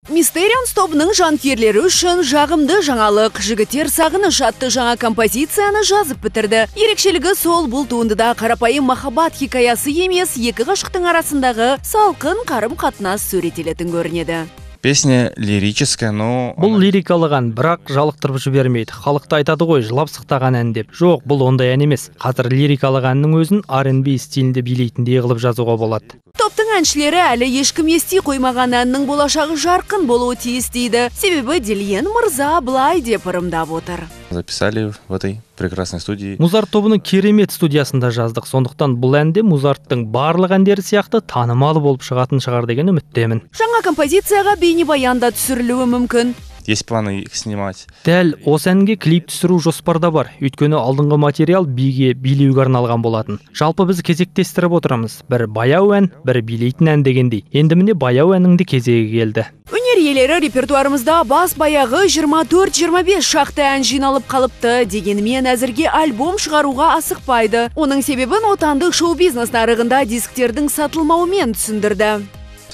Mysterians тобының жанкерлері үшін жағымды жаңалық. Жігіттер сағыныш атты жаңа композицияны жазып бітірді. Ерекшелігі сол, бұл туындыда қарапайым махаббат хикаясы емес, екі ғашықтың арасындағы салқын қарым-қатынас суреттелетін көрінеді. Песня лирическая, но... Бұл лирикалық ән, бірақ жалықтырып жібермейді. Халықты айтады ғой, жылап сықтаған ән деп. Жоқ, бұл ондай ән емес. Қазір лирикалық әннің өзін R&B стилінде билейтіндей қылып жазуға болады. Топтың әншілері әлі ешкім ести қоймаған әннің болашағы жарқын болуы тиіс дейді. Себебі Дильен мырза былай деп ырымдап отыр. Записали в этой прекрасной студии. Музарт тобының керемет студиясында жаздық. Сондықтан бұл әнде Музарттың барлық әндері сияқты танымал болып шығатын шығар деген үміттемін. Жаңа композицияға бейнебаянда түсірілуі мүмкін. Есть планы их снимать. Дәл осы әнге клип түсіру жоспарда бар. Өйткені алдыңғы материал биге билеуге арналған болатын. Жалпы біз кезектестіріп отырамыз. Бір баяу ән, бір билейтін ән дегендей. Енді міне баяу әннің де кезегі келді. Өнер иелері репертуарымызда бас баяғы 24-25 шақты ән жиналып қалыпты. Дегенмен әзірге альбом шығаруға асықпайды. Оның себебін отандық шоу-бизнес нарығында дисктердің сатылмауымен түсіндірді.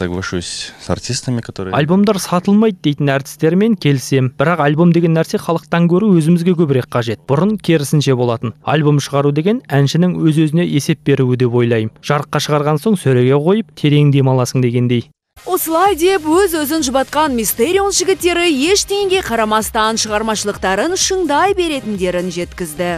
Соглашусь с артистами, которые... Альбомдар сатылмайды дейтін әртістермен келсем, бірақ альбом деген нәрсе халықтан гөрі өзімізге көбірек қажет. Бұрын керісінше болатын. Альбом шығару деген әншінің өз-өзіне есеп беруі деп ойлаймын. Жарыққа шығарған соң сөреге қойып, терең демаласың дегендей. Осылай деп өз-өзін жұбатқан Mysterians жігіттері ештеңеге қарамастан шығармашылықтарын шыңдай беретіндерін жеткізді.